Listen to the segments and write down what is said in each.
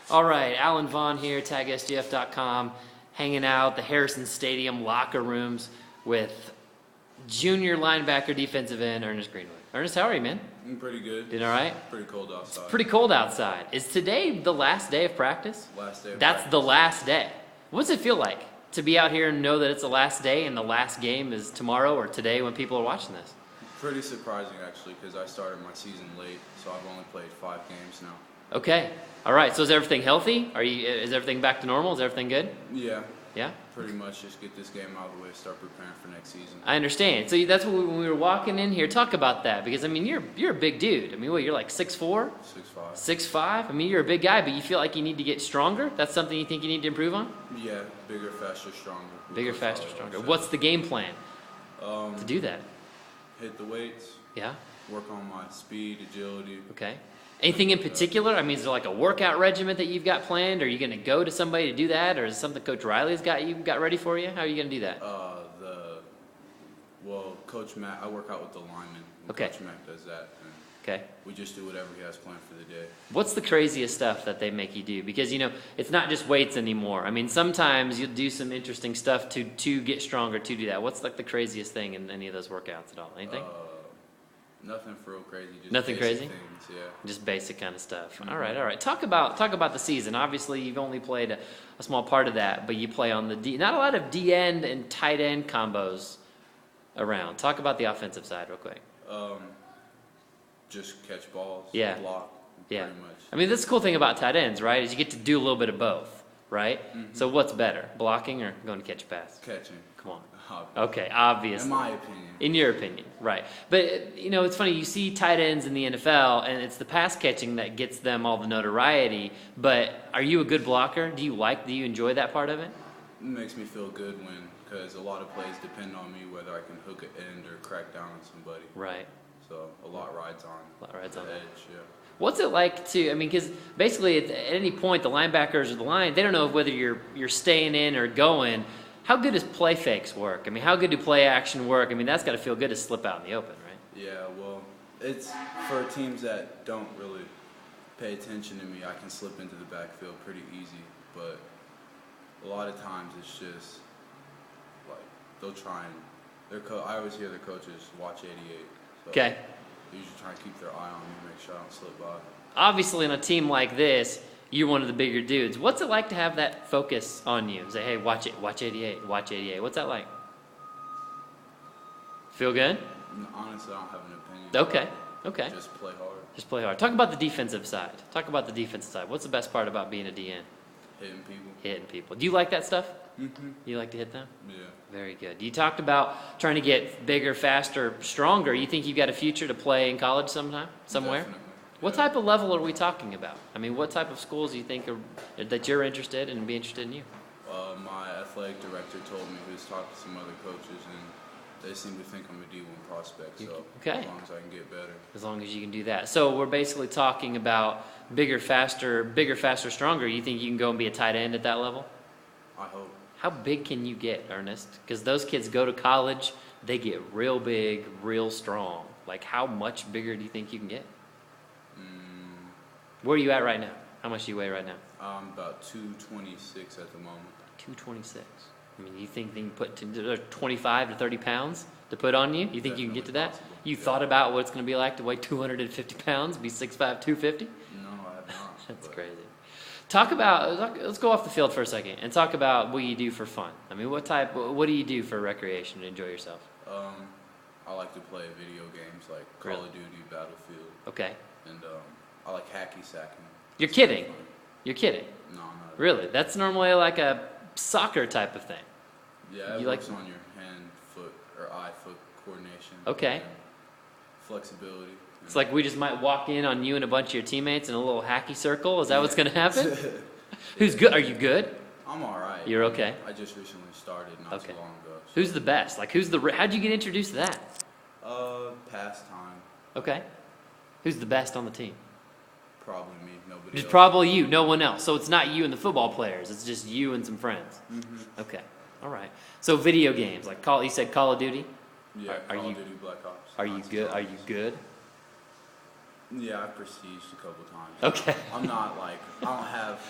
All right, Alan Vaughn here, tagsgf.com, hanging out the Harrison Stadium locker rooms with junior linebacker defensive end Ernest Greenwood. Ernest, how are you, man? I'm pretty good. Doing all right? Pretty cold outside. It's pretty cold outside. Is today the last day of practice? Last day of That's practice. the last day. What's it feel like to be out here and know that it's the last day and the last game is tomorrow or today when people are watching this? Pretty surprising, actually, because I started my season late, so I've only played 5 games now. Okay. All right. So is everything healthy? Is everything back to normal? Is everything good? Yeah. Yeah? Pretty much just get this game out of the way, start preparing for next season. I understand. So that's what when we were walking in here, talk about that. Because, I mean, you're a big dude. I mean, what, you're like 6'4"? 6'5". 6'5"? I mean, you're a big guy, but you feel like you need to get stronger? That's something you think you need to improve on? Yeah, bigger, faster, stronger. Bigger, faster, stronger. What's the game plan to do that? Hit the weights. Yeah? Work on my speed, agility. Okay. Anything in particular? I mean, is there like a workout regimen that you've got planned? Are you going to go to somebody to do that? Or is it something Coach Riley's got ready for you? How are you going to do that? Coach Matt, I work out with the linemen. Okay. Coach Matt does that. And Okay. we just do whatever he has planned for the day. What's the craziest stuff that they make you do? Because, you know, it's not just weights anymore. I mean, sometimes you'll do some interesting stuff to get stronger, to do that. What's like the craziest thing in any of those workouts at all? Anything? Nothing for real crazy. Just Nothing basic crazy? Things, yeah. Just basic kind of stuff. Mm-hmm. All right. Talk about the season. Obviously, you've only played a small part of that, but you play on the D. Not a lot of D end and tight end combos around. Talk about the offensive side real quick. Just catch balls. Yeah. Block. Yeah. Pretty much. I mean, that's the cool thing about tight ends, right? Is you get to do a little bit of both, right? Mm-hmm. So what's better, blocking or going to catch a pass? Catching. Come on. Obviously. Okay, obviously. In my opinion. In your opinion, right. But, you know, it's funny, you see tight ends in the NFL, and it's the pass catching that gets them all the notoriety, but are you a good blocker? Do you enjoy that part of it? It makes me feel good because a lot of plays depend on me, whether I can hook an end or crack down on somebody. Right. So a lot rides on A lot rides the on edge, that. yeah. What's it like to, I mean, because basically at any point, the linebackers or the line, they don't know whether you're staying in or going. How good does play fakes work? I mean, how good do play action work? I mean, that's got to feel good to slip out in the open, right? Yeah, well, it's for teams that don't really pay attention to me, I can slip into the backfield pretty easy, but a lot of times it's just like they'll try and I always hear their coaches watch 88. So Okay. they usually try and keep their eye on me, make sure I don't slip by. Obviously, on a team like this, you're one of the bigger dudes. What's it like to have that focus on you? Say, hey, watch 88, watch 88. What's that like? Feel good? Honestly, I don't have an opinion. Okay. Just play hard. Just play hard. Talk about the defensive side. What's the best part about being a DN? Hitting people. Hitting people. Do you like that stuff? Mm-hmm. You like to hit them? Yeah. Very good. You talked about trying to get bigger, faster, stronger. You think you've got a future to play in college somewhere? Definitely. What Yeah. type of level are we talking about? I mean, what type of schools do you think that you're interested in and be interested in you? My athletic director told me he was talking to some other coaches, and they seem to think I'm a D1 prospect. So Okay. as long as I can get better. As long as you can do that. So we're basically talking about bigger, faster, stronger. You think you can go and be a tight end at that level? I hope. How big can you get, Ernest? Because those kids go to college, they get real big, real strong. Like, how much bigger do you think you can get? Where are you at right now? How much do you weigh right now? I'm about 226 at the moment. 226. I mean, you think they can put 25 to 30 pounds to put on you? You think you can get to that? Definitely possible. You thought about what it's going to be like to weigh 250 pounds, be 6'5", 250? No, I have not. That's but crazy. Let's go off the field for a second and talk about what you do for fun. I mean, what do you do for recreation to enjoy yourself? I like to play video games like Call Really? of Duty, Battlefield, Okay. and I like hacky sacking. You're kidding. You're kidding. No, not Really? That's normally like a soccer type of thing. Yeah, it You like- works on your hand, foot, or eye-foot coordination. Okay. and flexibility. It's like we just might walk in on you and a bunch of your teammates in a little hacky circle. Is that what's going to happen? Who's good? Are you good? I'm all right. You're okay? I just recently started not Okay. too long ago. So. Who's the best? Like, how'd you get introduced to that? Pastime. Okay. Who's the best on the team? Probably me. Nobody It's else. probably you, no one else. So it's not you and the football players. It's just you and some friends. Mm-hmm. Okay. All right. So video games, like you said Call of Duty? Yeah, Are Call you- of Duty, Black Ops. Are you Not too good? far. Are you good? Yeah, I've prestiged a couple times. Okay. I'm not like, I don't have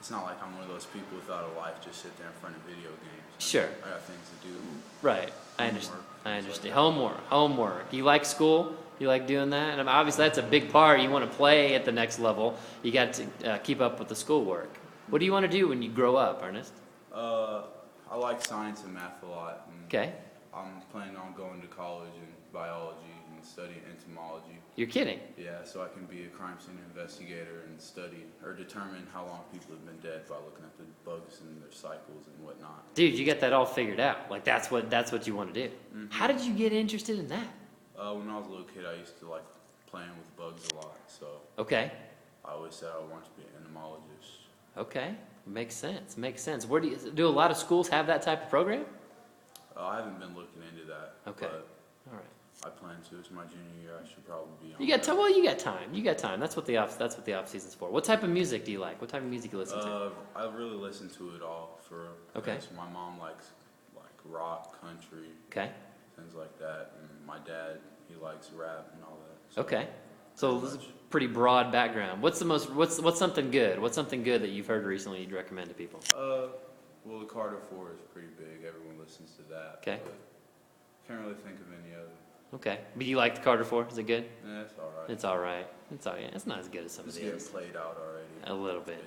it's not like I'm one of those people without a life, just sit there in front of video games. Sure. I got things to do. Right. I understand. Homework, I things understand. like that. Homework. You like school? You like doing that? And obviously that's a big part. You want to play at the next level. You got to keep up with the schoolwork. What do you want to do when you grow up, Ernest? I like science and math a lot. And Okay. I'm planning on going to college in biology and studying entomology. You're kidding. Yeah, so I can be a crime scene investigator and study or determine how long people have been dead by looking at the bugs and their cycles and whatnot. Dude, you got that all figured out. Like that's what you want to do. Mm-hmm. How did you get interested in that? When I was a little kid, I used to like playing with bugs a lot, so Okay. I always said I wanted to be an entomologist. Okay. Makes sense. Makes sense. Where do a lot of schools have that type of program? I haven't been looking into that. Okay. But All right. I plan to. It's my junior year. I should probably be on You got that. time. Well, you got time. You got time. That's what the off season's for. What type of music do you like? What type of music you listen to? I really listen to it all Okay. because my mom likes like rock, country, Okay. things like that, and my dad he likes rap and all that. So Okay. So pretty this is much. a pretty broad background. What's something good? What's something good that you've heard recently you'd recommend to people? Well, the Carter 4 is pretty big. Everyone listens to that. Okay. But can't really think of any other. Okay. But you like the Carter 4? Is it good? Yeah, it's all right. It's all right. It's all right. It's not as good as some It's of the getting others. played out already. A little bit.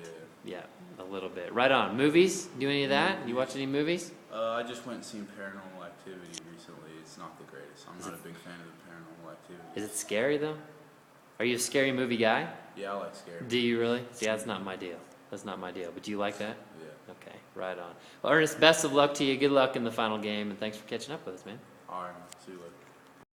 Yeah. Yeah, a little bit. Right on. Movies? Do any of that? You watch any movies? I just went and seen Paranormal Activity recently. It's not the greatest. I'm not a big fan of the Paranormal Activity. Is it scary though? Are you a scary movie guy? Yeah, I like scary. Do you really? See, that's not my deal. That's not my deal. But do you like that? Yeah. Okay, right on. Well, Ernest, best of luck to you. Good luck in the final game, and thanks for catching up with us, man. All right. See you later.